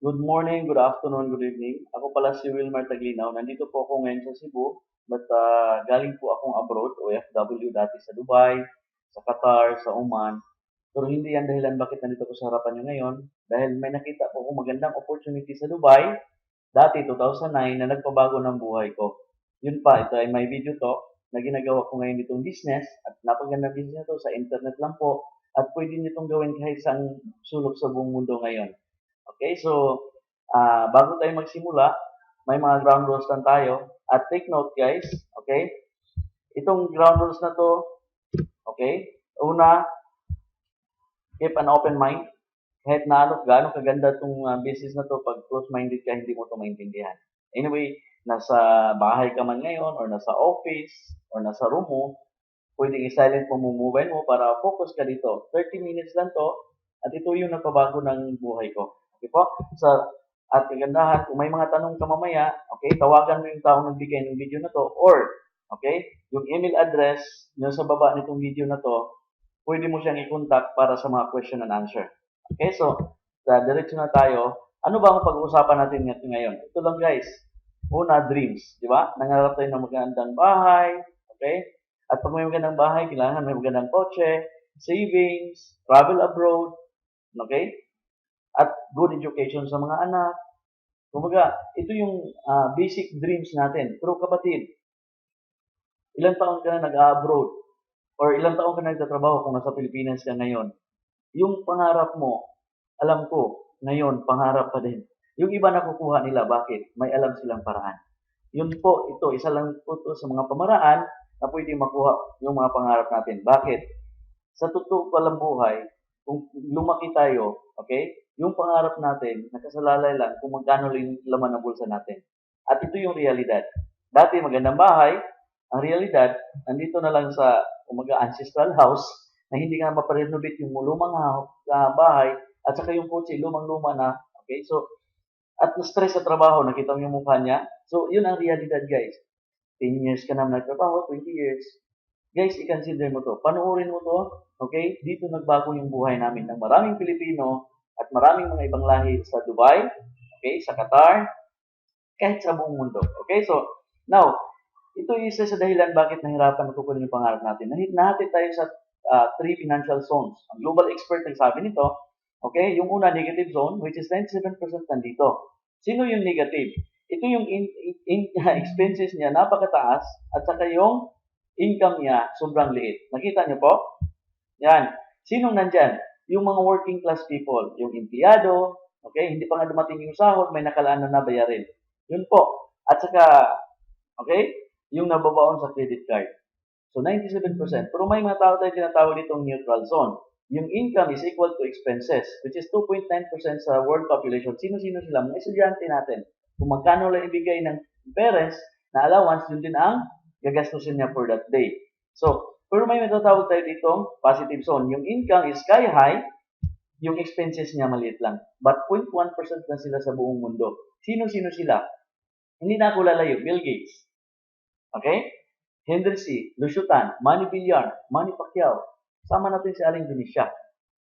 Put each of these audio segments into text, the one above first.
Good morning, good afternoon, good evening. Ako pala si Wilmar Taglinaw. Nandito po ako ngayon sa Cebu, but galing po akong abroad, OFW dati sa Dubai, sa Qatar, sa Oman. Pero hindi yan dahilan bakit nandito ko sa harapan nyo ngayon. Dahil may nakita po akong magandang opportunity sa Dubai, dati 2009, na nagpabago ng buhay ko. Yun pa, ito ay may video talk na ginagawa ko ngayon ditong business at napagandang business ito sa internet lang po at pwede nyo itong gawin kahit saan sulok sa buong mundo ngayon. Okay, so bago tayo magsimula, may mga ground rules lang tayo. At take note guys, okay? Itong ground rules na to, okay? Una, keep an open mind. Kahit na gaano kaganda itong business na to, pag close-minded ka, hindi mo to maintindihan. Anyway, nasa bahay ka man ngayon, or nasa office, or nasa room mo, pwedeng i-silent mo yung mobile mo para focus ka dito. 30 minutes lang to, at ito yung nagpabago ng buhay ko. Okay po? At kagandahan, kung may mga tanong ka mamaya, okay, tawagan mo yung taong nagbigay ng video na to, or, okay, yung email address nyo sa baba nitong video na to, pwede mo siyang i-contact para sa mga question and answer. Okay, so, diretso na tayo. Ano ba ang pag-uusapan natin ngayon? Ito lang guys. Una, dreams. Di ba? Nangarap tayo ng magandang bahay. Okay? At pag may magandang bahay, kailangan may magandang kotse, savings, travel abroad. Okay? At good education sa mga anak. Kumbaga, ito yung basic dreams natin. Pero kapatid, ilang taon ka na nag-abroad? Or ilang taon ka na nagtatrabaho kung nasa Pilipinas ka ngayon? Yung pangarap mo, alam ko, ngayon, pangarap pa din. Yung iba nakukuha nila, bakit? May alam silang paraan. Yun po, ito, isa lang po ito sa mga pamaraan na pwede makuha yung mga pangarap natin. Bakit? Sa totoo palang buhay, kung lumaki tayo, okay, yung pangarap natin, nakasalalay lang kung magkano lang yung laman ng bulsa natin. At ito yung realidad. Dati magandang bahay, ang realidad, nandito na lang sa umaga ancestral house na hindi nga maparenovate yung lumang bahay at saka yung kotse, lumang-luma na. Okay, so, at na-stress sa trabaho, nakita mo yung mukha niya. So, yun ang realidad, guys. 10 years ka na nagtrabaho, 20 years. Guys, i-consider mo to. Panoorin mo to. Okay? Dito nagbago yung buhay namin ng maraming Pilipino at maraming mga ibang lahi sa Dubai, okay, sa Qatar, kahit sa buong mundo. Okay? So, now, ito isa sa dahilan bakit nahirapan matukunin yung pangarap natin. Nahatid tayo sa three financial zones. Ang global expert nagsabi nito, okay, yung una, negative zone, which is 97% nandito. Sino yung negative? Ito yung expenses niya, napakataas, at saka yung income niya, sobrang liit. Nakita niyo po? Yan. Sinong nandyan? Yung mga working class people, yung empleyado, okay, hindi pa nga dumating yung sahod, may nakalaan na nabayarin. Yun po. At saka, okay, yung nababaon sa credit card. So, 97%. Pero may mga tao tayo tinatawag ditong neutral zone. Yung income is equal to expenses, which is 2.9% sa world population. Sino-sino sila? Mga estudyante natin. Kung magkano lang ibigay ng parents na allowance, yun din ang gagastusin niya for that day. So, pero may matatawag tayo ditong positive zone. Yung income is sky high, yung expenses niya maliit lang. But 0.1% na sila sa buong mundo. Sino-sino sila? Hindi na ako lalayo. Bill Gates. Okay? Henry C., Lusutan, Manny Villar, Manny Pacquiao. Sama natin si Aling Benicia.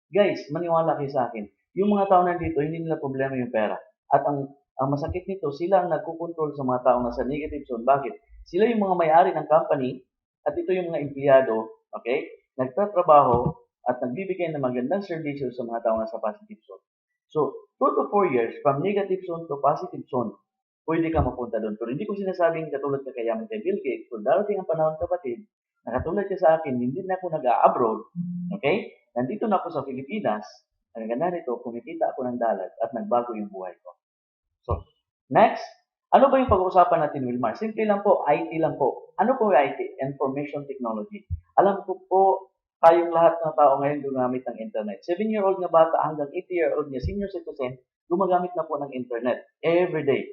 Guys, maniwala kayo sa akin. Yung mga tao nandito, hindi nila problema yung pera. At ang masakit nito, sila ang nagkukontrol sa mga tao na sa negative zone. Bakit? Sila yung mga may-ari ng company at ito yung mga empleyado, okay? Nagtatrabaho at nagbibigay ng magandang serbisyo sa mga tao na sa positive zone. So, 2 to 4 years from negative zone to positive zone, pwede ka mapunta doon. Pero hindi ko sinasabing katulad ka kayaman kay Bill Gates. Kung darating ang panahon, kapatid, na katulad ka sa akin, hindi na ako nag-abroad, okay? Nandito na ako sa Pilipinas, ang ganda nito, kumikita ako ng dalat at nagbago yung buhay ko. So, next, ano ba yung pag-uusapan natin, Wilmar? Simple lang po, IT lang po. Ano po yung IT? Information Technology. Alam ko po, tayong lahat ng tao ngayon gumamit ng internet. 7-year-old na bata hanggang 80-year-old na senior citizen, gumagamit na po ng internet every day.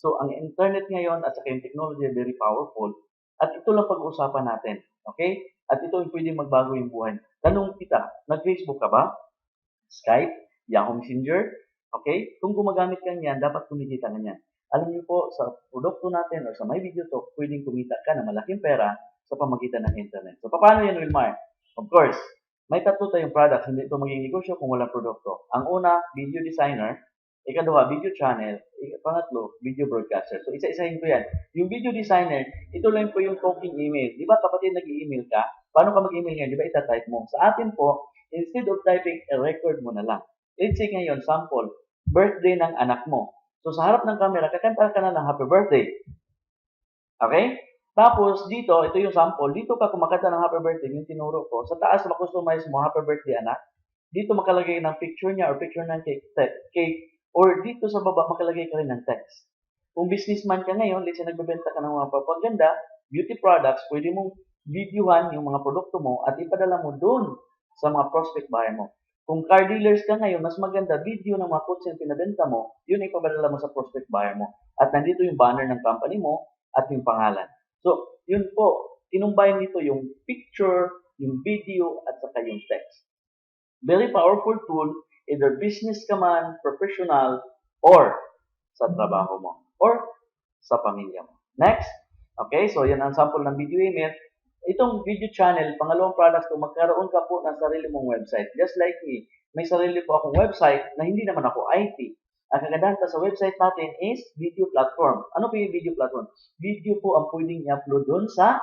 So, ang internet ngayon at saka yung technology very powerful. At ito lang pag-uusapan natin. Okay? At ito yung pwedeng magbago yung buhay. Tanong kita, nag-Facebook ka ba? Skype? Yahoo Messenger? Okay? Kung gumagamit ka niyan, dapat kumikita ka niyan. Alam niyo po, sa produkto natin or sa My Video Talk, pwedeng kumita ka ng malaking pera sa pamagitan ng internet. So, paano yan, Wilmar? Of course, may tatlo tayong products. Hindi ito maging negosyo kung walang produkto. Ang una, video designer. Ikaduha, video channel. Pangatlo, video broadcaster. So, isa-isahin ko yan. Yung video designer, ito lang po yung talking email. Di ba kapatid nag-email ka? Paano ka mag-email ngayon? Di ba itatype mo? Sa atin po, instead of typing, record mo na lang. Let's say ngayon, sample, birthday ng anak mo. So, sa harap ng camera, kakanta ka na ng happy birthday. Okay? Tapos, dito, ito yung sample. Dito ka kumakanta ng happy birthday, yung tinuro ko. Sa taas, makustomize mo, happy birthday anak. Dito makalagay ng picture niya or picture ng cake. Or dito sa baba, makalagay ka rin ng text. Kung businessman ka ngayon, let's say nagbebenta ka ng mga papaganda, beauty products, pwede mong videohan yung mga produkto mo at ipadala mo doon sa mga prospect buyer mo. Kung car dealers ka ngayon, mas maganda video ng mga kotse yung pinabenta mo, yun ay ipapadala mo sa prospect buyer mo. At nandito yung banner ng company mo at yung pangalan. So, yun po, kinumbine nito yung picture, yung video, at saka yung text. Very powerful tool, either business ka man, professional, or sa trabaho mo, or sa pamilya mo. Next, okay, so yan ang sample ng video email. Itong video channel, pangalawang product ko, magkaroon ka po ng sarili mong website. Just like me, may sarili po akong website na hindi naman ako IT. Ang kagandahan pa sa website natin is video platform. Ano po yung video platform? Video po ang pwedeng i-upload doon sa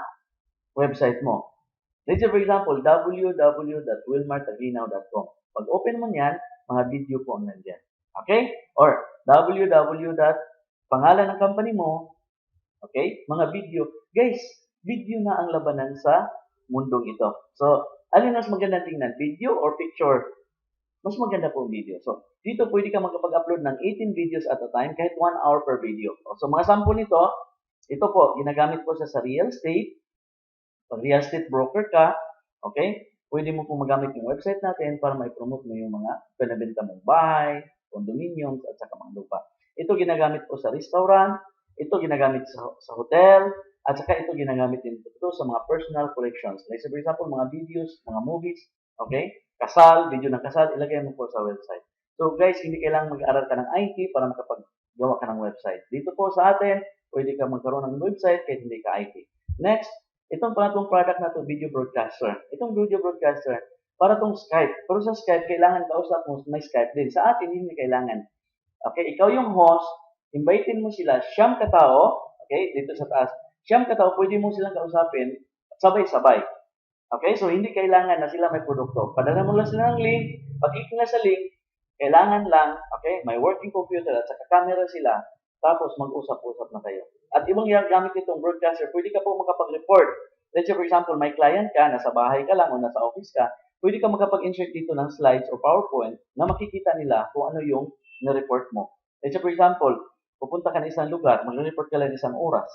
website mo. Let's say for example, www.wilmartaglinaw.com. Pag open mo niyan, mga video po ang nandyan. Okay? Or pangalan ng company mo, okay? Mga video. Guys, video na ang labanan sa mundong ito. So, alin mas maganda tingnan? Video or picture? Mas maganda po ang video. So, dito pwede ka magkapag-upload ng 18 videos at a time, kahit 1 hour per video. So, mga sample nito, ito po, ginagamit po sa real estate. Pag real estate broker ka, okay, pwede mo po magamit yung website natin para ma-promote mo yung mga pinabenta mong bahay, condominiums, at saka mga lupa. Ito ginagamit po sa restaurant, ito ginagamit sa hotel, at saka ito ginagamit din ito sa mga personal collections. Like for example, mga videos, mga movies, okay, kasal, video ng kasal, ilagay mo po sa website. So guys, hindi kailangan mag-aral ka ng IT para makapaggawa ka ng website. Dito po sa atin, pwede ka magkaroon ng website kahit hindi ka IT. Next, itong pangatlong product na to, video broadcaster. Itong video broadcaster, para tong Skype. Pero sa Skype, kailangan kausap mo, may Skype din. Sa atin, hindi kailangan. Okay, ikaw yung host, invitein mo sila, siyam katao, okay, dito sa taas, siyam katao, pwede mo silang kausapin, sabay-sabay. Okay, so hindi kailangan na sila may produkto. Padala mo lang sila ng link, pag-click na sa link, kailangan lang, okay, may working computer at saka camera sila, tapos mag-usap-usap na kayo. At ibang gamit itong broadcaster, pwede ka po makapag-report. Let's say for example, may client ka, nasa bahay ka lang o nasa office ka, pwede ka makapag-insert dito ng slides o PowerPoint na makikita nila kung ano yung na-report mo. Let's say for example, pupunta ka na isang lugar, mag-report ka lang isang oras,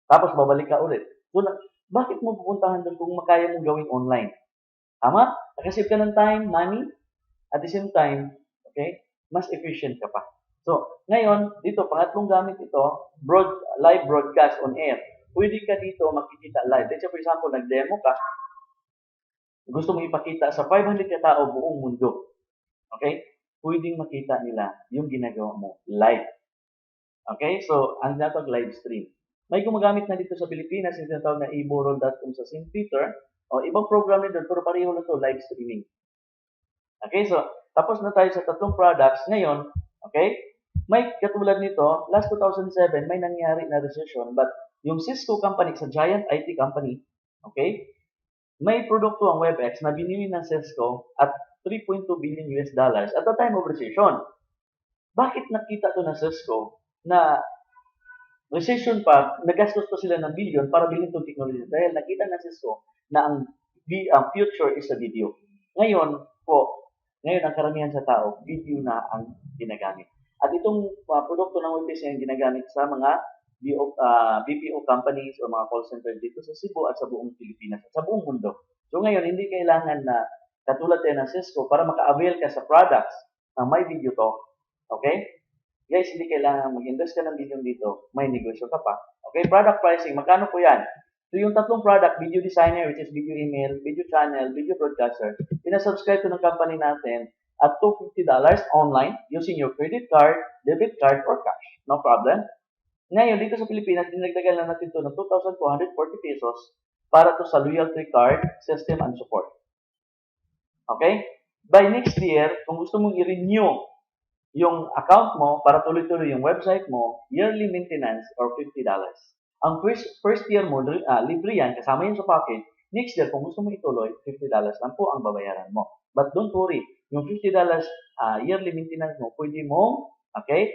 tapos babalik ka ulit. So, bakit mo pupuntahan doon kung makaya mong gawing online? Tama? Nakasave ka ng time, money, at the same time, okay, mas efficient ka pa. So, ngayon, dito, pangatlong gamit ito, live broadcast on air. Pwede ka dito makikita live. Let's say, for example, nag-demo ka, gusto mo ipakita sa 500 katao buong mundo. Okay? Pwedeng makita nila yung ginagawa mo live. Okay? So, ang natawag live stream. May gumagamit na dito sa Pilipinas, yung tinatawag na eborol.com sa St. Peter, o ibang program din doon, pero pareho na to live streaming. Okay? So, tapos na tayo sa tatlong products. Ngayon, okay? May katulad nito, last 2007, may nangyari na recession, but yung Cisco company, sa giant IT company, okay? May produkto ang WebEx na binili ng Cisco at 3.2 billion US dollars at the time of recession. Bakit nakita to ng Cisco na recession pa, nagastos pa sila ng billion para bilhin itong technology? Dahil nakita ng Cisco na ang future is a video. Ngayon ang karamihan sa tao, video na ang ginagamit. At itong produkto ng WebEx yung ginagamit sa mga BPO companies o mga call center dito sa Cebu at sa buong Pilipinas at sa buong mundo. So ngayon, hindi kailangan na katulad tayo ng Cisco para maka-avail ka sa products na may video to. Okay? Guys, hindi kailangan mag-invest ka ng video dito. May negosyo ka pa. Okay? Product pricing. Magkano po yan? So yung tatlong product, video designer, which is video email, video channel, video broadcaster, pinasubscribe to ng company natin at $250 online using your credit card, debit card, or cash. No problem. Ngayon, dito sa Pilipinas, dinagdagan lang natin ito ng 2,240 pesos para to sa loyalty card, system, and support. Okay? By next year, kung gusto mong i-renew yung account mo para tuloy-tuloy yung website mo, yearly maintenance or $50. Ang first year mo, libre yan, kasama yun sa package. Next year, kung gusto mo ituloy, $50 lang po ang babayaran mo. But don't worry, yung $50 yearly maintenance mo, pwede mo, okay,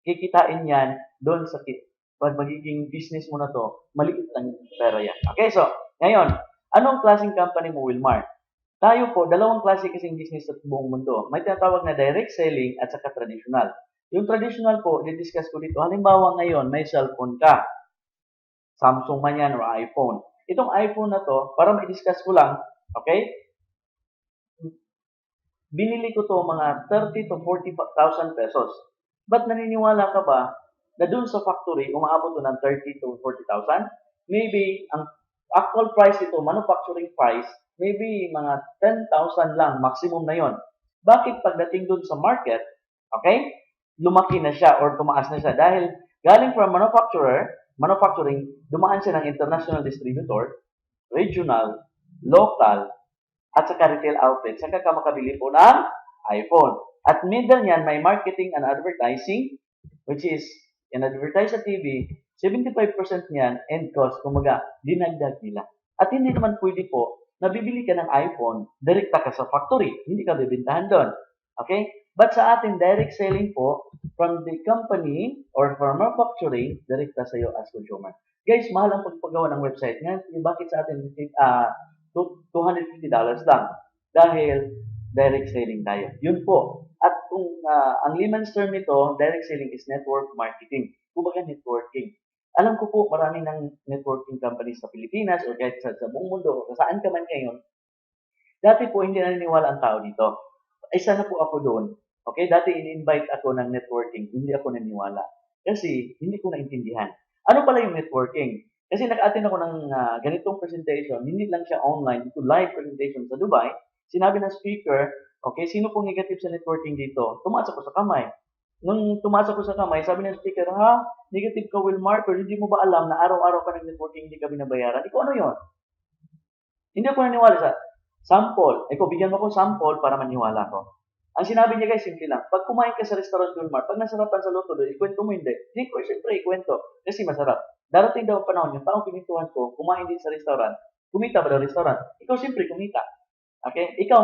kikitain yan doon sa pag magiging business mo na to, maliit lang yung pera yan. Okay, so, ngayon, anong klaseng company mo, Wilmar? Tayo po, dalawang klase kasing business sa buong mundo. May tinatawag na direct selling at saka traditional. Yung traditional po, didiscuss ko dito. Halimbawa ngayon, may cellphone ka. Samsung man yan or iPhone. Itong iPhone na to, para ma-discuss ko lang, okay? Binili ko to mga 30 to 40,000 pesos. But naniniwala ka ba na dun sa factory, umaabot to ng 30 to 40,000? Maybe, ang actual price ito, manufacturing price, maybe mga 10,000 lang, maximum na yon. Bakit pagdating dun sa market, okay, lumaki na siya or tumaas na siya? Dahil galing from manufacturing, dumaan siya ng international distributor, regional, local, at saka retail outlet, saka ka makabili po ng iPhone. At middle niyan, may marketing and advertising, which is, in-advertise sa TV, 75% niyan, end cost, kumaga, dinagdag nila. At hindi naman pwede po, nabibili ka ng iPhone, direkta ka sa factory, hindi ka bibintahan doon. Okay? But sa ating direct selling po, from the company or from manufacturing, direkta sa iyo as consumer. Guys, mahal ang pagpagawa ng website. Ngayon, bakit sa atin $250 lang dahil direct selling tayo. Yun po. At kung ang layman's term nito, direct selling is network marketing. Kumbaga networking. Alam ko po marami ng networking companies sa Pilipinas o kahit sa buong mundo o saan ka man ngayon. Dati po hindi naniniwala ang tao dito. Isa na po ako doon. Okay, dati in-invite ako ng networking, hindi ako naniniwala. Kasi hindi ko naintindihan. Ano pala yung networking? Kasi nag-attend ako ng ganitong presentation, hindi lang siya online, ito live presentation sa Dubai. Sinabi ng speaker, okay, sino pong negative sa networking dito? Tumaas ako sa kamay. Nung tumaas ako sa kamay, sabi ng speaker, ha, negative ka, Wilmar, pero hindi mo ba alam na araw-araw ka ng networking, hindi ka binabayaran? Ikaw ano yon? Hindi ako naniniwala sa sample. Ikaw, bigyan mo ko sample para maniwala ko. Ang sinabi niya guys, simple lang. Pag kumain ka sa restaurant, Wilmar, pag nasarapan sa luto doon, ikwento mo hindi. Hindi ko, siyempre, ikwento. Kasi masarap. Darating daw ang panahon, yung taong pinintuhan ko, kumain din sa restaurant. Kumita ba daw restaurant? Ikaw, siyempre, kumita. Okay? Ikaw,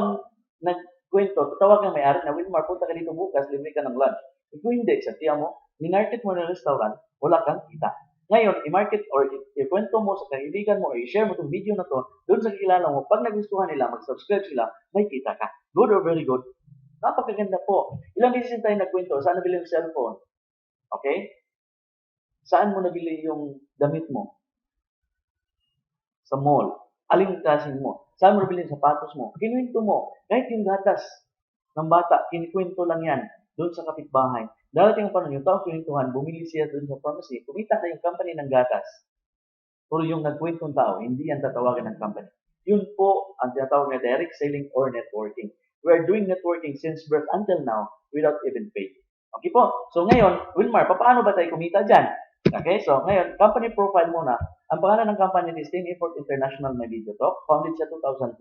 nagkwento, tatawag ng may-ari na, Wilmar, punta ka dito bukas, libre ka ng lunch. Ikaw hindi, sa tiya mo, minarket mo ng restaurant, wala kang kita. Ngayon, i-market or i-kwento mo sa kaibigan mo or i-share mo itong video na to doon sa kilala mo. Pag nagustuhan nila, mag-subscribe sila, may kita ka. Good or very good? Napakaganda po. Ilang beses tayo nagkwento, saan nabili yung cellphone? Okay? Saan mo nabili yung damit mo? Sa mall. Aling klaseng mo? Saan mo nabili yung sapatos mo? Kinuwento mo. Kahit yung gatas ng bata, kinikwento lang yan doon sa kapitbahay. Darating ang panahon, yung taong kinintuhan, bumili siya doon sa pharmacy, kumita na yung company ng gatas. Pero yung nagkwentong tao, hindi yan tatawagan ng company. Yun po ang tinatawag na direct selling or networking. We are doing networking since birth until now without even pay. Okay po? So ngayon, Wilmar, paano ba tayo kumita dyan? Okay, so ngayon, company profile muna. Ang pangalan ng company is Team Effort International na video talk. Founded siya 2002.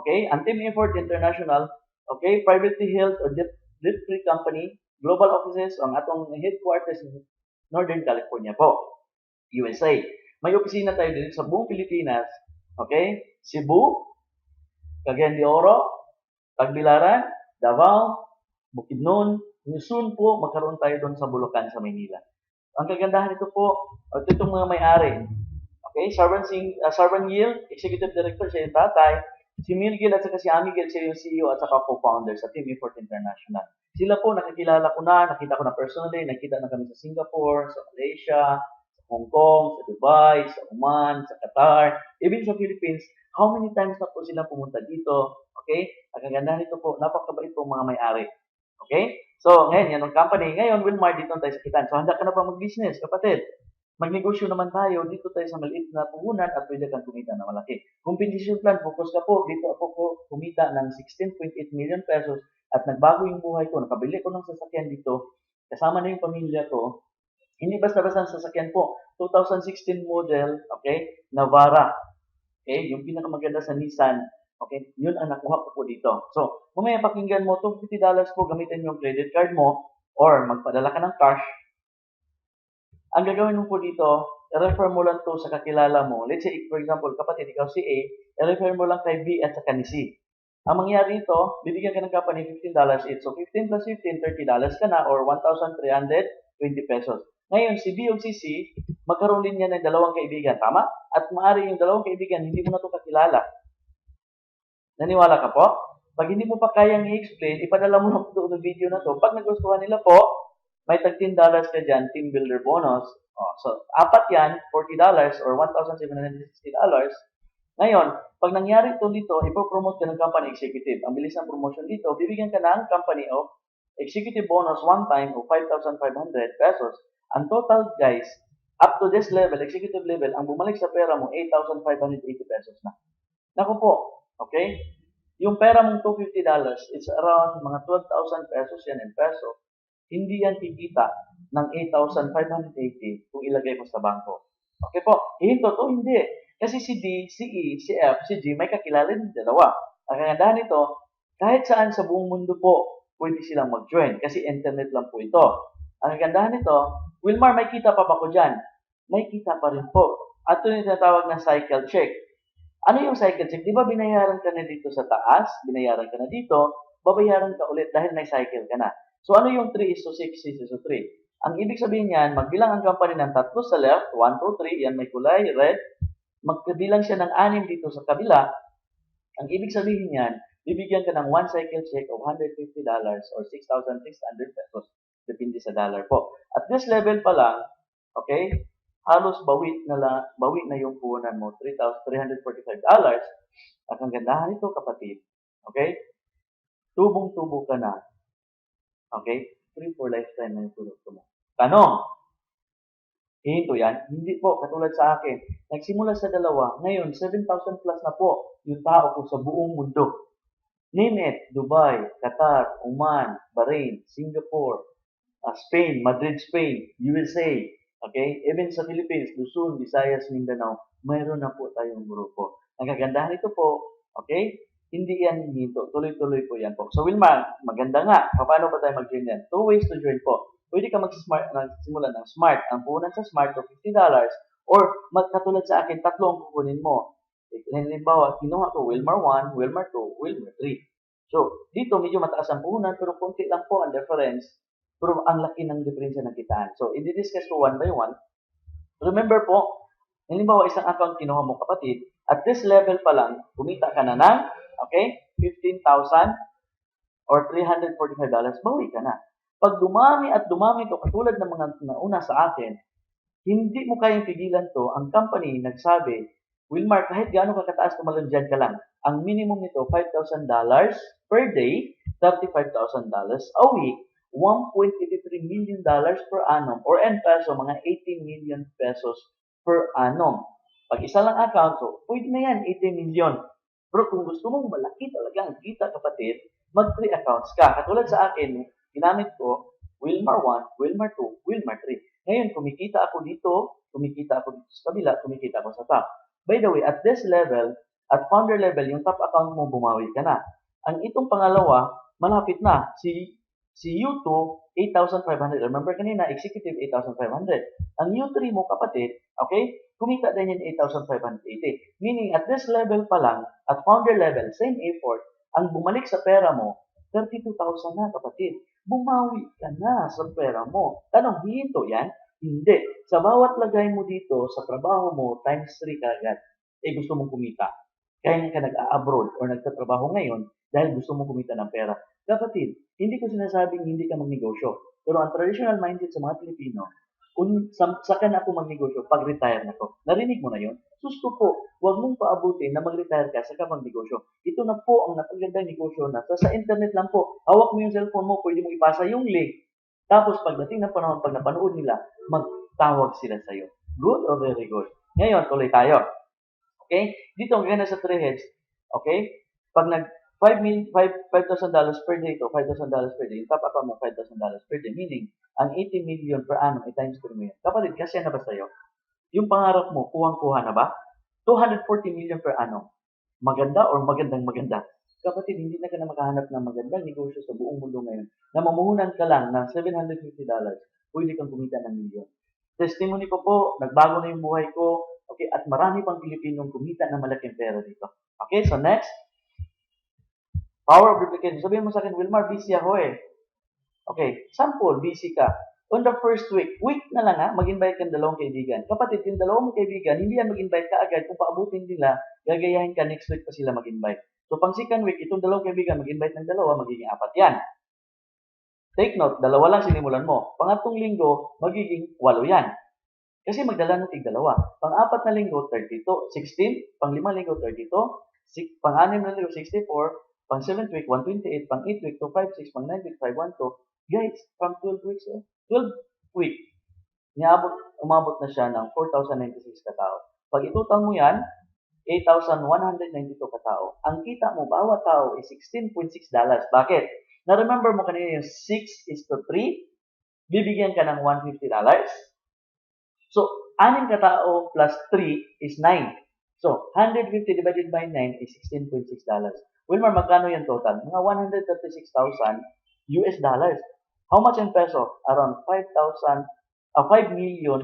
Okay, ang Team Effort International, okay, privately held or debt-free company, global offices, ang atong headquarters in Northern California po, USA. May opisina tayo dito sa buong Pilipinas. Okay, Cebu, Cagayan de Oro, Tagbilaran, Davao, Bukidnon, soon po magkaroon tayo doon sa Bulacan sa Maynila. Ang kagandahan nito po, ito itong mga may-ari. Okay, Sarvan Gil, Executive Director, siya yung tatay. Si Mil Gil at saka si Ami Gil, siya yung CEO at saka co-founder sa Team Effort International. Sila po, nakikilala ko na, nakita ko na personally, nakita na kami sa Singapore, sa Malaysia, sa Hong Kong, sa Dubai, sa Oman, sa Qatar, even sa Philippines. How many times na po sila pumunta dito? Okay? Ang kagandahan nito po, napakabait po mga may-ari. Okay? So, ngayon, yan ang company. Ngayon, Wilmar, dito tayo sa kitan. So, handa ka na ba mag-business, kapatid? Magnegosyo naman tayo, dito tayo sa maliit na puhunan at pwede kang kumita na malaki. Compensation plan, focus ka po. Dito ako po kumita ng 16.8 million pesos at nagbago yung buhay ko. Nakabili ko ng sasakyan dito. Kasama na yung pamilya ko. Hindi basta-basta ang sasakyan po. 2016 model, okay, Navara. Okay, yung pinakamaganda sa Nissan Okay? Yun ang nakuha ko po dito. So, mamaya pakinggan mo, $250 po gamitin mo yung credit card mo or magpadala ka ng cash. Ang gagawin mo po dito, i-refer mo lang to sa kakilala mo. Let's say, for example, kapatid, ikaw si A, i-refer mo lang kay B at saka ni C. Ang mangyari ito, bibigyan ka ng company $15 each. So, 15 plus 15, $30 ka na or 1,320 pesos. Ngayon, si B o si C, magkaroon din yan ng dalawang kaibigan. Tama? At maaari yung dalawang kaibigan, hindi mo na ito kakilala. Naniwala ka po? Pag hindi mo pa kayang i-explain, ipadala mo lang ito ng video na to. Pag nagustuhan nila po, may tag $10 ka dyan, team builder bonus. Oh, so, apat yan, $40 or $1,760. Ngayon, pag nangyari ito dito, ipopromote ka ng company executive. Ang bilis ng promotion dito, bibigyan ka ng company of executive bonus one time of 5,500 pesos. Ang total, guys, up to this level, executive level, ang bumalik sa pera mo, 8,580 pesos na. Naku po, okay? Yung pera mong $250, it's around mga 12,000 pesos yan in peso. Hindi yan kikita ng 8,580 kung ilagay mo sa bangko. Okay po? Hinto to, hindi. Kasi si D, si E, si F, si G, may kakilala din dalawa. Ang kagandahan nito, kahit saan sa buong mundo po, pwede silang mag-join kasi internet lang po ito. Ang kagandahan nito, Wilmar, may kita pa ba ko dyan? May kita pa rin po. At ito yung tinatawag na cycle check. Ano yung cycle check? Di ba binayaran ka na dito sa taas, binayaran ka na dito, babayaran ka ulit dahil may cycle ka na. So ano yung 3 is to 6 is to 3? Ang ibig sabihin niyan, magbilang ang company ng tatlo sa left, 1, 2, 3, yan may kulay, red. Magkabilang siya ng 6 dito sa kabila. Ang ibig sabihin niyan, bibigyan ka ng one cycle check of $150 or 6,600 pesos. Depende sa dollar po. At this level pa lang, okay, halos bawi na yung puhunan mo, $3,345. At ang gandahan nito, kapatid, okay, tubong-tubo ka na. Okay? Free for lifetime na yung produkto mo. Tanong, hinto yan? Hindi po, katulad sa akin. Nagsimula sa dalawa, ngayon 7,000 plus na po yung tao ko sa buong mundo. Name it, Dubai, Qatar, Oman, Bahrain, Singapore, Spain, Madrid, Spain, USA, okay? Even sa Philippines, Luzon, Visayas, Mindanao, mayroon na po tayong grupo. Ang kagandahan ito po, okay? Hindi yan dito. Tuloy-tuloy po yan po. So, Wilma, maganda nga. Paano ba tayo mag-join yan? 2 ways to join po. Pwede ka magsimula ng Smart. Ang puhunan sa Smart to $50 or magkatulad sa akin, tatlo ang kukunin mo. Halimbawa, kinuha ko Wilmar 1, Wilmar 2, Wilmar 3. So, dito medyo mataas ang puhunan pero konti lang po ang difference. Pero ang laki ng diferensya ng kitaan. So, i-discuss ko one by one. Remember po, halimbawa isang account kinuha mo kapatid, at this level pa lang, kumita ka na ng, okay, 15,000 or $345, bawi ka na. Pag dumami at dumami to, katulad ng mga nauna sa akin, hindi mo kayang pigilan to, ang company nagsabi, Wilmar, kahit gaano ka kataas tumalon dyan ka lang. Ang minimum nito, $5,000 per day, $35,000 a week, $1.83 million per annum, or in peso, mga 18 million pesos per annum. Pag isa lang account, so pwede na yan, 80 million. Pero kung gusto mong malaki talaga ang kita, kapatid, mag-3 accounts ka. Katulad sa akin, ginamit ko, Wilmar 1, Wilmar 2, Wilmar 3. Ngayon, kumikita ako dito sa kabila, kumikita ako sa top. By the way, at this level, at founder level, yung top account mo, bumawi ka na. Ang itong pangalawa, malapit na. Si U2, 8,500. Remember kanina, executive 8,500. Ang U3 mo, kapatid, okay, kumita din yan 8,580. Meaning, at this level pa lang, at founder level, same effort, ang bumalik sa pera mo, 32,000 na, kapatid. Bumawi ka na sa pera mo. Tanong, hihinto yan? Hindi. Sa bawat lagay mo dito, sa trabaho mo, times 3 ka agad. Gusto mong kumita. Kaya ka nag-a-abroad or nagtatrabaho ngayon dahil gusto mong kumita ng pera. Kapatid, hindi ko sinasabing hindi ka magnegosyo. Pero ang traditional mindset sa mga Pilipino, kung saka na ako magnegosyo pag retire na ko. Narinig mo na yun? Susto po, huwag mong paabutin na mag-retire ka saka magnegosyo. Ito na po ang napagandang negosyo na sa internet lang po. Hawak mo yung cellphone mo, pwede mo ipasa yung link. Tapos pagdating ng panahon, pag napanood nila, magtawag sila sa iyo. Good or very good? Ngayon, tuloy tayo. Okay? Dito, ang ganda sa 3 heads. Okay? Pag nag $5,000 per day to, $5,000 per day, yung top account mo, $5,000 per day. Meaning, ang 80 million per annum, i-times ko mo yan. Kapatid, kasi na ba sa'yo? Yung pangarap mo, kuhang-kuha na ba? 240 million per annum. maganda or magandang maganda. Kapatid, hindi na ka na makahanap ng magandang negosyo sa buong mundo ngayon na mamuhunan ka lang ng $750, pwede kang kumita ng milyon. Testimony ko po, nagbago na yung buhay ko, okay, at marami pang Pilipinong kumita ng malaking pera dito. Okay, so next, power of duplication. Sabihin mo sa akin, Wilmar, busy ako eh. Okay, sample, busy ka. On the first week na lang ha, mag-invite kang dalawang kaibigan. Kapatid, yung dalawang kaibigan, hindi yan mag-invite ka agad. Kung paabutin nila, gagayahin ka next week pa sila mag-invite. So, pang second week, itong dalawang kaibigan, mag-invite ng dalawa, magiging 4 yan. Take note, 2 lang sinimulan mo. Pangatlong linggo, magiging 8 yan. Kasi magdala ng tig-dalawa. Pang-4 na linggo, 32, 16. Pang-5 linggo, 32. Pang-6 na linggo, 64. Pang-7th week, 128. Pang-8 week, 256. Pang-9 week, 512. Guys, from 12 weeks, 12 week, umabot na siya ng 4,096 katao. Pag itutal mo yan, 8,192 katao. Ang kita mo, bawat tao is $16.6. Bakit? Na-remember mo kanina yung 6:3? Bibigyan ka ng $150. So, 6 katao plus 3 is 9. So, 150 divided by 9 is $16.6. Wilmar, magkano yan total? Mga 136,000 US dollars. How much in peso? Around 5 million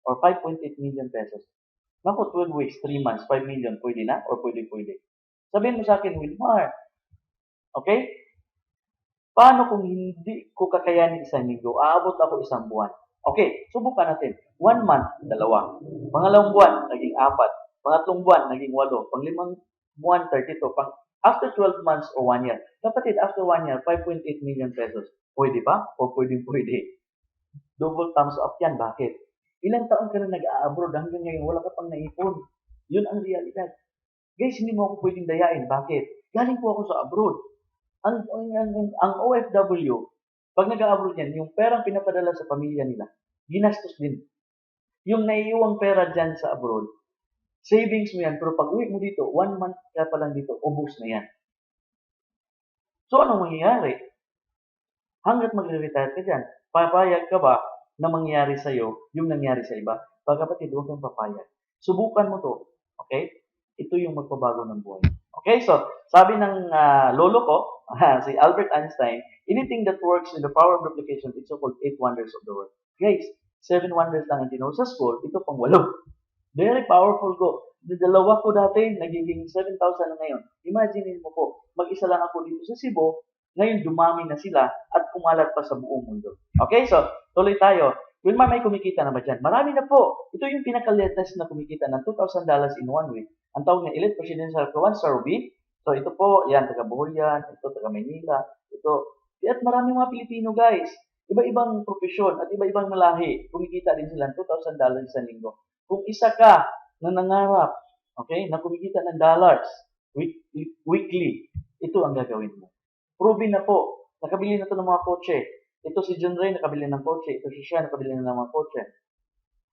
or 5.8 million pesos. Naku, 12 weeks, 3 months, 5 million, pwede na? Or pwede? Sabihin mo sa akin, Wilmar, okay? Paano kung hindi ko kakayanin isang linggo? Aabot ako isang buwan. Okay, subukan natin. 1 month, 2. Pangalawang buwan, naging 4. Pangatlong buwan, naging 8. Panglimang buwan, 32. After 12 months or 1 year. Kapatid, after 1 year, 5.8 million pesos. Pwede ba? O pwede? Double thumbs up yan. Bakit? Ilang taon ka na nag-a-abroad hanggang ngayon, wala ka pang naipon. Yun ang realidad. Guys, hindi mo ako pwedeng dayain. Bakit? Galing po ako sa abroad. Ang OFW, pag nag-a-abroad yan, yung perang pinapadala sa pamilya nila, ginastos din. Yung naiiwang pera dyan sa abroad, savings mo yan, pero pag uwi mo dito, 1 month ka pa lang dito, ubos na yan. So, anong mangyayari? Hanggat magre-retire ka dyan, papayag ka ba na mangyayari sa'yo yung nangyari sa iba? Pagkapatid, huwag kang papayag. Subukan mo to. Okay? Ito yung magpabago ng buhay. Okay, so sabi ng lolo ko, si Albert Einstein, anything that works in the power of duplication, it's so-called 8 wonders of the world. Guys, 7 wonders lang ang tinuro sa school, ito pang 8. Very powerful ko. Dalawa ko dati, nagiging 7,000 na ngayon. Imagine mo po, mag-isa lang ako dito sa Cebu, ngayon dumami na sila at kumalat pa sa buong mundo. Okay, so tuloy tayo. Wilmar, may kumikita na ba dyan? Marami na po. Ito yung pinaka-latest na kumikita ng $2,000 in 1 week. Ang tawag na Elite Presidential One-Star Week. So ito po, yan, taga Bohol yan, ito taga Maynila, ito. At maraming mga Pilipino guys, iba-ibang profesyon at iba-ibang malahi, kumikita din sila ng $2,000 isang linggo. Kung isa ka na nangarap, okay, na kumikita ng dollars weekly, ito ang gagawin mo. Proven na po, nakabili na ito ng mga kotse. Ito si John Ray, nakabili ng kotse. Ito si Sean, nakabili na ng mga kotse.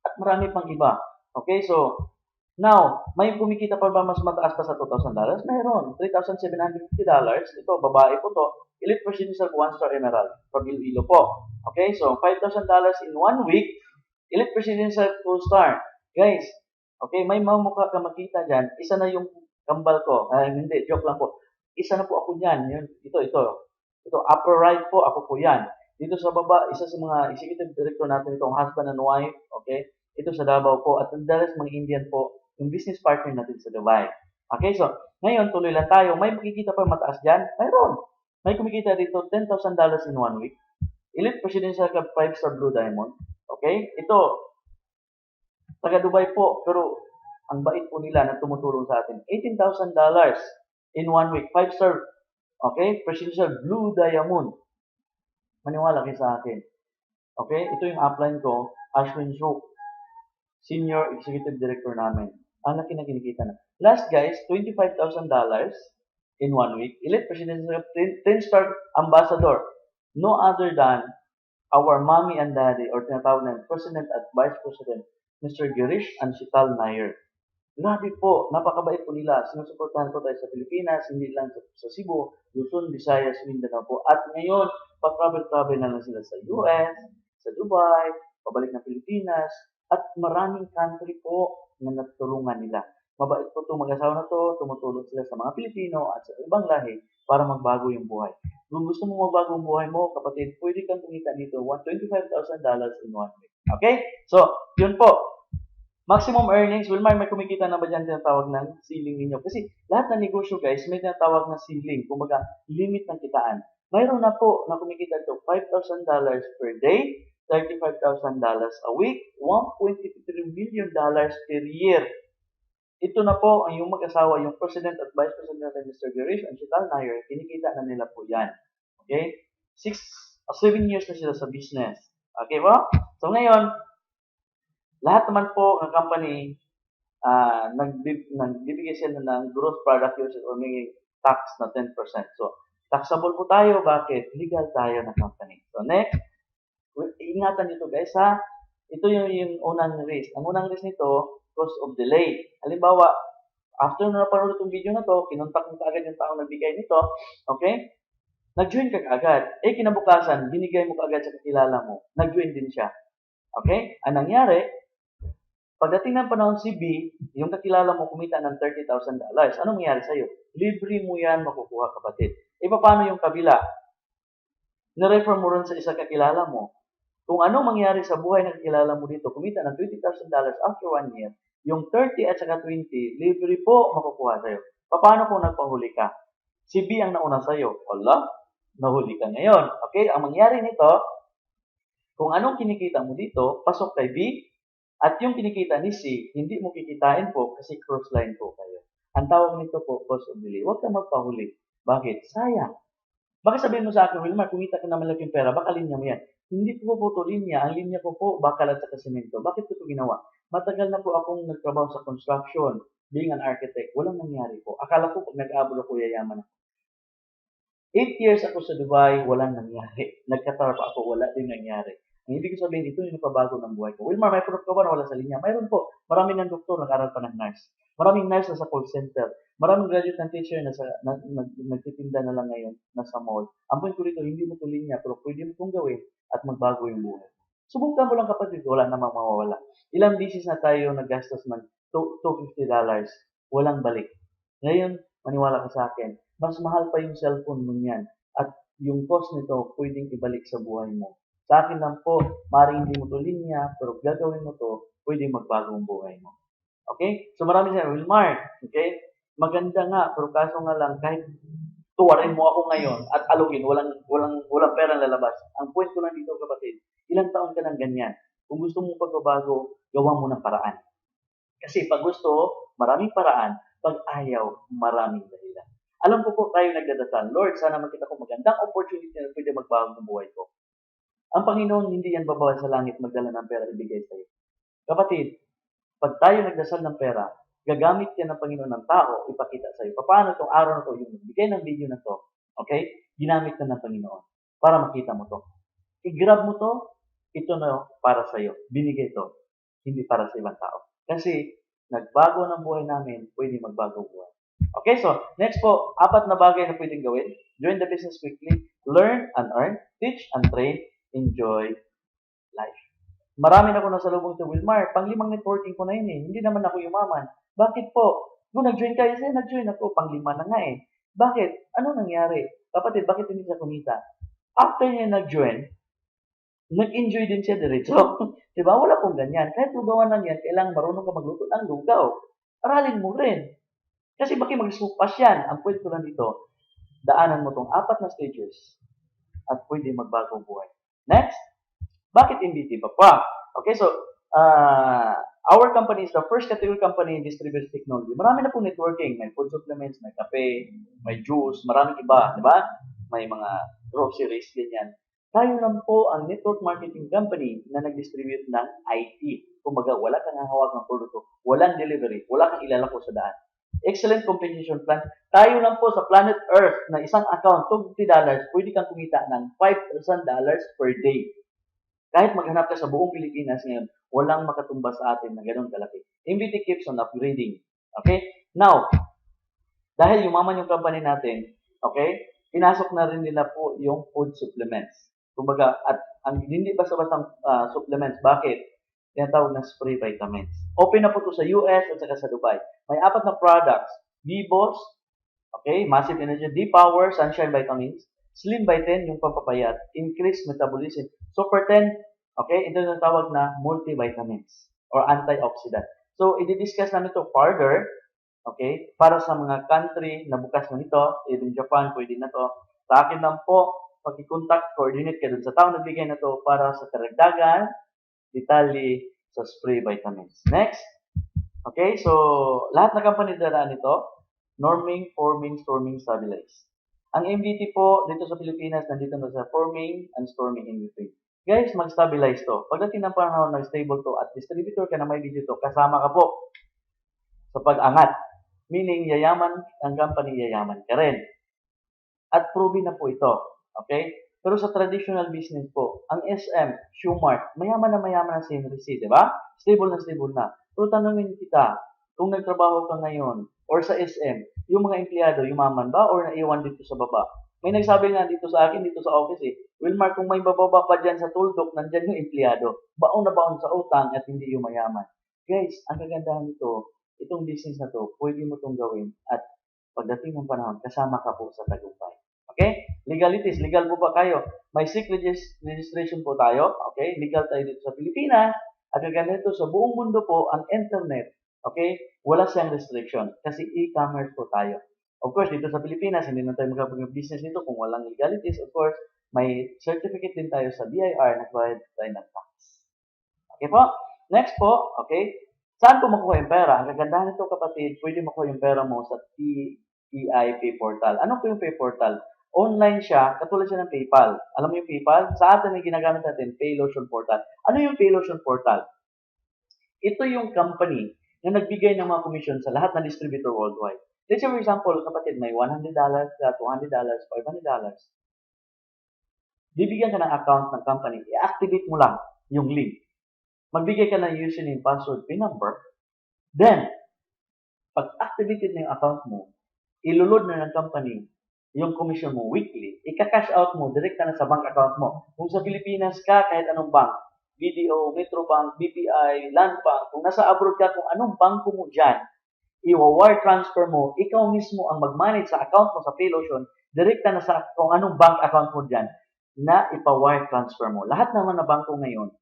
At marami pang iba. Okay, so, now, may kumikita pa ba mas mataas pa sa $2,000? Mayroon. $3,750. Ito, babae po to. Elite Presidential One-Star Emerald from Iloilo po. Okay, so $5,000 in 1 week. Elite Presidential Full-Star. Guys, okay, may mamukha ka makita dyan. Isa na yung kambal ko. Hindi, joke lang po. Isa na po ako dyan. Ito. Ito, upper right po, ako po yan. Dito sa baba, isa sa mga executive director natin itong husband and wife. Okay, ito sa Davao po. At ang dalas mga Indian po, yung business partner natin sa Dubai. Okay, so, ngayon, tuloy lang tayo. May makikita pa mataas dyan? Mayroon. May kumikita dito, $10,000 in 1 week. Elite Presidential Club 5-Star Blue Diamond. Okay, ito, taga Dubai po, pero ang bait po nila na tumutulong sa atin. $18,000 in 1 week. 5-Star, okay, Presidential Blue Diamond. Maniwala kayo sa akin. Okay, ito yung upline ko, Ashwin Shuk, Senior Executive Director namin. Ang laki na kinikita na. Last guys, $25,000 in 1 week. Elite Presidential 10-Star Ambassador. No other than our mommy and daddy or tinatawag na President at Vice President, Mr. Girish and Shital Nair. Grabe po, napakabait po nila. Sinusuportahan po tayo sa Pilipinas, hindi lang sa Cebu, Luzon, Visayas, Mindanao po. At ngayon, pa-travel-travel na lang sila sa US, sa Dubai, pabalik ng Pilipinas, at maraming country po na natulungan nila. Mabait po itong mag-asawa na to, tumutulong sila sa mga Pilipino at sa ibang lahi para magbago yung buhay. Kung gusto mo magbago ang buhay mo, kapatid, pwede kang kumita dito $125,000 in 1 week. Okay? So, yun po. Maximum earnings, Wilmar, may kumikita na ba dyan tinatawag ng ceiling ninyo? Kasi lahat ng negosyo guys, may tinatawag na ceiling, kumbaga limit ng kitaan. Mayroon na po na kumikita ito $5,000 per day, $35,000 a week, $1.53 million per year. Ito na po ang yung mag-asawa, yung President at Vice President natin, Mr. Girish and Chital Nair, kinikita na nila po yan. Okay? 7 years na sila sa business. Okay ba? So ngayon, lahat naman po ng company, nagbibigay sila ng gross product usage or may tax na 10%. So, taxable po tayo. Bakit? Legal tayo na company. So, next, ingatan nito guys ha. Ito yung unang risk. Ang unang risk nito, cost of delay. Halimbawa, after na napanood itong video na to, kinontak mo kaagad yung taong nagbigay nito, okay? Nag-join ka kaagad. Kinabukasan, binigay mo kaagad sa kakilala mo. Nag-join din siya. Okay? Ang nangyari, pagdating ng panahon si B, yung kakilala mo kumita ng $30,000. Anong mangyari sa'yo? Libre mo yan makukuha, kapatid. E paano yung kabila? Na-refer mo rin sa isa kakilala mo. Kung anong mangyari sa buhay ng kakilala mo dito, kumita ng $20,000 after 1 year, yung 30 at saka 20, libre po makukuha sa'yo. Paano kung nagpahuli ka? Si B ang nauna sa'yo. Wala, nahuli ka ngayon. Okay? Ang mangyari nito, kung anong kinikita mo dito, pasok kay B, at yung kinikita ni C, hindi mo kikitain po kasi cross-line po kayo. Ang tawag nito po, cost of delay. Huwag kang magpahuli. Bakit? Sayang. Bakit sabihin mo sa akin, Wilmar, kumita ka na malaking pera, baka linya mo yan. Hindi po po ito linya. Ang linya ko po, bakal at saka semento. Bakit ko ito ginawa? Matagal na po akong nagtrabaho sa construction, being an architect. Walang nangyari po. Akala ko pag nag-aabol ako, yayaman ako. 8 years ako sa Dubai, walang nangyari. Nagkatar pa ako, wala din nangyari. Ang ibig sabihin, ito yung napabago ng buhay ko. Wilmar, may proof ka ba na wala sa linya? Mayroon po. Maraming ng doktor, nag-aral pa ng nurse. Maraming nurse na sa call center. Maraming graduate ng teacher na nagtitinda na lang ngayon, nasa mall. Ang point ko rito, hindi mo ito linya, pero pwede mo itong gawin at magbago yung buhay. Subukan mo lang kapatid, wala namang mawawala. Ilang bisis na tayo naggastos ng $250, walang balik. Ngayon, maniwala ka sa akin, mas mahal pa yung cellphone mo niyan. At yung cost nito, pwedeng ibalik sa buhay mo. Sa akin lang po, maaaring hindi mo to linya, pero gagawin mo to, pwedeng magbago ang buhay mo. Okay? So marami siya, Wilmar, okay? Maganda nga, pero kaso nga lang, kahit tuwarin mo ako ngayon at alugin, walang perang lalabas. Ang point ko lang dito, kapatid, ilang taon ka nang ganyan. Kung gusto mong pagbabago, gawa mo ng paraan. Kasi pag gusto, maraming paraan. Pag ayaw, maraming dahilan. Alam ko po tayo nagdadasal, Lord, sana makita ko magandang opportunity na pwede magbago ng buhay ko. Ang Panginoon, hindi yan babawal sa langit magdala ng pera ibigay sa iyo. Kapatid, pag tayo nagdasal ng pera, gagamit yan ng Panginoon ng tao, ipakita sa iyo. Paano itong araw na to, yung bigay ng video na to, okay? Ginamit na ng Panginoon para makita mo to. I-grab mo to, ito na para sa iyo. Binigay to, hindi para sa ibang tao. Kasi, nagbago ng buhay namin, pwede magbago buhay. Okay, so, next po, 4 na bagay na pwedeng gawin. Join the business quickly, learn and earn, teach and train, enjoy life. Marami na ako nasalubong sa Wilmar. Pang-5 networking ko na yun eh. Hindi naman ako yumaman. Bakit po? Kung nag-join kayo, nag-join ako. Pang-5 na nga eh. Bakit? Ano nangyari? Kapatid, bakit hindi siya kumita? After niya nag-join, nag-enjoy din siya diretso. Diba? Wala pong ganyan. Kahit lugawan lang yan, kailangan marunong ka magluto ng lugaw. Aralin mo rin. Kasi bakit mag-supas yan? Ang point ko lang dito, daanan mo tong 4 na stages at pwede magbago buhay. Next, bakit MBT pa? Okay, so, our company is the first category company in distributed technology. Marami na pong networking. May food supplements, may kape, may juice, maraming iba, di ba? May mga groceries, ganyan. Tayo lang po ang network marketing company na nag-distribute ng IT. Kumbaga, wala kang hahawak ng produkto, walang delivery, wala kang ilalako sa daan. Excellent compensation plan. Tayo lang po sa planet Earth na isang account, $20, pwede kang kumita ng $5,000 per day. Kahit maghanap ka sa buong Pilipinas ngayon, walang makatumba sa atin na ganun kalaki. MBT keeps on upgrading. Okay? Now, dahil yumaman yung company natin, okay, pinasok na rin nila po yung food supplements. Kumbaga, at hindi basta-basta supplements. Bakit? tinatawag na spray vitamins. Open na po ito sa US at saka sa Dubai. May 4 na products. D-Boss, okay, Massive Energy, D-Power, Sunshine Vitamins, Slim by 10, yung pampapayat, Increased Metabolism, Super 10, okay, ito yung tawag na multivitamins or antioxidant. So, i-discuss namin ito further, okay, para sa mga country na bukas na nito, even Japan, pwede na to. Sa akin lang po, pag-contact, coordinate kayo dun sa tao nagbigay na to para sa karagdagan, detalye sa spray vitamins. Next, okay, so lahat ng company daraan nito, norming, forming, storming, stabilize. Ang MDT po dito sa Pilipinas, nandito na sa forming and storming in between. Guys, mag-stabilize to. Pagdating ng panahon na stable to at distributor ka na may video to, kasama ka po sa pag-angat. Meaning, yayaman ang company, yayaman ka rin. At proven na po ito. Okay? Pero sa traditional business po, ang SM, Shoemart, mayaman na si Henry C, di ba? Stable na. Pero tanungin kita, kung nagtrabaho ka ngayon, or sa SM, yung mga empleyado, yumaman ba, or naiwan dito sa baba? May nagsabi nga dito sa akin, dito sa office Wilmar, kung may bababa pa dyan sa tuldok, nandyan yung empleyado. Baon na baon sa utang at hindi yung mayaman. Guys, ang kagandahan nito, itong business na to, pwede mo itong gawin at pagdating ng panahon, kasama ka po sa tagumpay. Okay? Legalities. Legal po ba kayo? May SIC registration po tayo. Okay? Legal tayo dito sa Pilipinas. At ganito sa buong mundo po, ang internet. Okay? Wala siyang restriction. Kasi e-commerce po tayo. Of course, dito sa Pilipinas, hindi na tayo magkapag-business nito kung walang legalities. Of course, may certificate din tayo sa BIR na bayad tayo ng tax. Okay po? Next po, okay? Saan po makuha yung pera? Ang kagandahan nito kapatid, pwede makuha yung pera mo sa TEI Pay Portal. Ano po yung Pay Portal? Online siya, katulad siya ng PayPal. Alam mo yung PayPal? Sa atin yung ginagamit natin, Paylotion Portal. Ano yung Paylotion Portal? Ito yung company na nagbigay ng mga commission sa lahat ng distributor worldwide. Let's say for example, kapatid, may $100, $200, $500. Bibigyan ka ng account ng company, i-activate mo lang yung link. Magbigay ka ng username, password, PIN number. Then, pag activated na yung account mo, ilulod na ng company yung commission mo weekly, ika-cash out mo, direct na sa bank account mo. Kung sa Pilipinas ka, kahit anong bank, BDO, Metrobank, BPI, Land Bank, kung nasa abroad ka, kung anong banko mo dyan, i-wire transfer mo, ikaw mismo ang mag-manage sa account mo sa Paylotion, direct na sa kung anong bank account mo dyan, na ipa-wire transfer mo. Lahat naman na banko ngayon,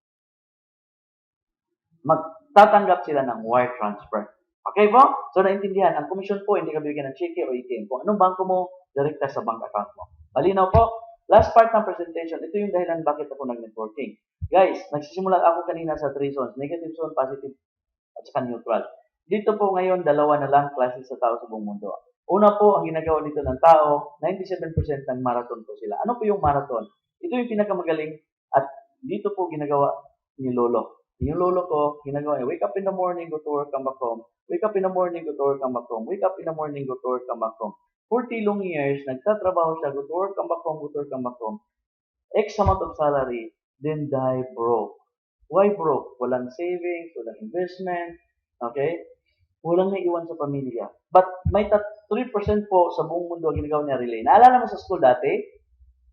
magtatanggap sila ng wire transfer. Okay po? So, naintindihan. Ang commission po, hindi ka bibigyan ng cheque o ATM. Kung anong bangko mo, direkta sa bank account mo. Malinaw po? Last part ng presentation, ito yung dahilan bakit ako nag-networking. Guys, nagsisimula ako kanina sa 3 zones. Negative zone, positive, at saka neutral. Dito po ngayon, dalawa na lang klase sa tao sa buong mundo. Una po, ang ginagawa dito ng tao, 97% ng marathon po sila. Ano po yung marathon? Ito yung pinakamagaling at dito po ginagawa ni Lolo. Yung lolo ko, ginagawa niya, wake up in the morning, go to work, come back home. Wake up in the morning, go to work, come back home. Wake up in the morning, go to work, come back home. 40 long years, nagtatrabaho siya, go to work, come back home, go to work, come back home. X amount of salary, then die broke. Why broke? Walang savings, walang investment, okay? Walang naiwan sa pamilya. But may 3% po sa buong mundo ang ginagawa niya relay. Naalala mo sa school dati,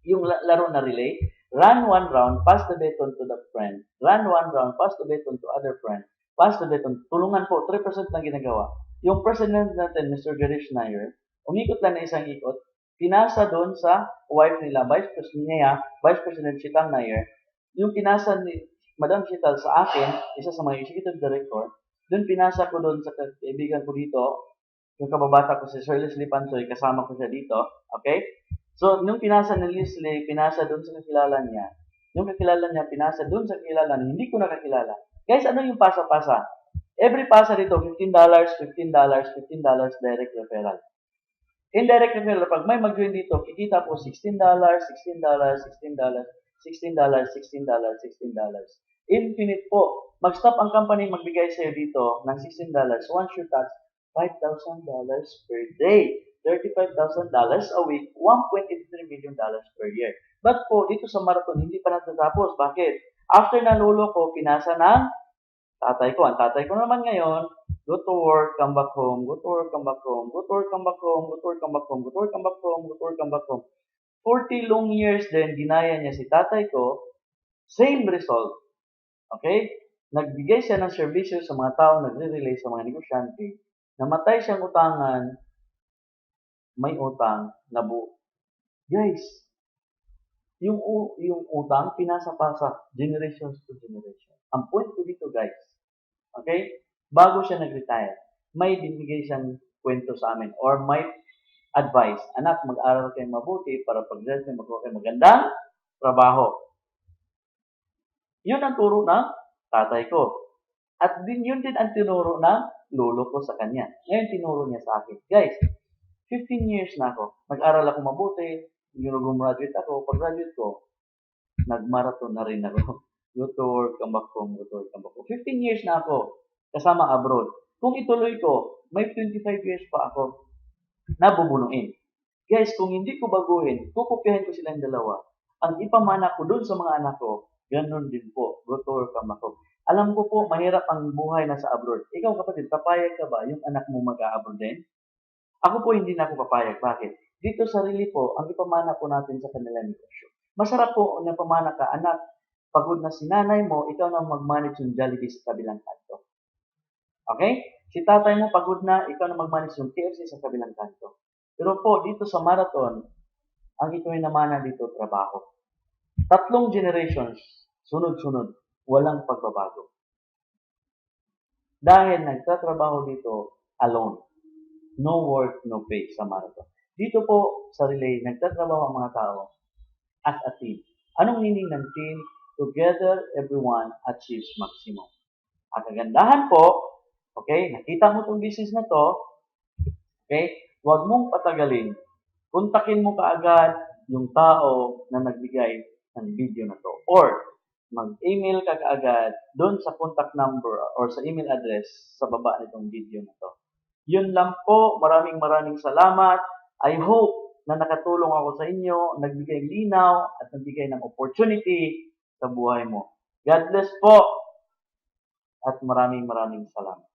yung laro na relay? Run one round, pass the baton to the friend. Run one round, pass the baton to other friend. Pass the baton. Tulungan po, 3% lang ginagawa. Yung president natin, Mr. Gary Schneier, umikot lang na isang ikot, pinasa doon sa wife nila, Vice President Chital Nair, yung pinasa ni Madam Chital sa akin, isa sa mga executive director, doon pinasa ko doon sa kaibigan ko dito, yung kababata ko si Sir Leslie Pansoy, kasama ko siya dito, okay? So, nung pinasa ni Leslie, pinasa doon sa kakilala niya. Yung kakilala niya, pinasa doon sa kakilala na hindi ko nakakilala. Guys, ano yung pasa-pasa? Every pasa dito, $15, $15, $15 direct referral. Indirect referral, pag may mag-join dito, kikita po $16, $16, $16, $16, $16, $16. Infinite po. Mag-stop ang company magbigay sa'yo dito ng $16. Once you touch, $5,000 per day. $35,000 a week, $1.83 million per year. But po, dito sa marathon, hindi pa natatapos. Bakit? After na lolo ko, pinasa ng tatay ko. Ang tatay ko naman ngayon, go to work, come back home, go to work, come back home, go to work, come back home, go to work, come back home, go to work, come back home, go to work, come back home. 40 long years din, ginaya niya si tatay ko, same result. Okay? nagbigay siya ng serbisyo sa mga tao, nagre-relay sa mga negosyante, namatay siyang utangan, may utang, nabuo. Guys, yung utang, pinasa-pasa, generations to generation. Ang point ko dito, guys, okay? Bago siya nag-retire, may binigay siyang kwento sa amin or may advice. Anak, mag-aral kayo mabuti para pag-graduate magkaroon kayo magandang trabaho. Yun ang turo ng tatay ko. At yun din ang tinuro ng lolo ko sa kanya. Ngayon, tinuro niya sa akin. Guys, 15 years na ako. Nag-aral ako mabuti. Gumraduate ako. Pag-graduate ko, nag-marathon na rin ako. Go to work, come back home, go to work, come back home. 15 years na ako kasama abroad. Kung ituloy ko, may 25 years pa ako na bubunuin. Guys, kung hindi ko baguhin, kukopyahin ko silang dalawa. Ang ipamana ko doon sa mga anak ko, ganun din po. Go to work, come back home. Alam ko po, mahirap ang buhay na sa abroad. Ikaw kapatid, papayag ka ba yung anak mo mag-a-abroad din? Ako po hindi na ako papayag. Bakit? Dito sarili po, ang ipamana po natin sa kanila negosyo. Masarap po na pamana ka, anak, pagod na si nanay mo, ikaw na mag-manage yung Jollibee sa kabilang kanto. Okay? Si tatay mo pagod na, ikaw na mag-manage yung KFC sa kabilang kanto. Pero po, dito sa marathon, ang ito'y namana dito, trabaho. 3 generations, sunod-sunod, walang pagbabago. Dahil nagtatrabaho dito alone. No work, no pay sa marathon. Dito po sa relay, nagtatrabaho ang mga tao as a team. Anong meaning ng team? Together, everyone achieves maximum. Ang kagandahan po, okay, nakita mo itong business na to, okay, huwag mong patagalin. Kontakin mo kaagad yung tao na nagbigay ng video na to. Or, mag-email ka kaagad doon sa contact number or sa email address sa baba nitong video na to. Yun lang po. Maraming salamat. I hope na nakatulong ako sa inyo, nagbigay linaw at nagbigay ng opportunity sa buhay mo. God bless po at maraming salamat.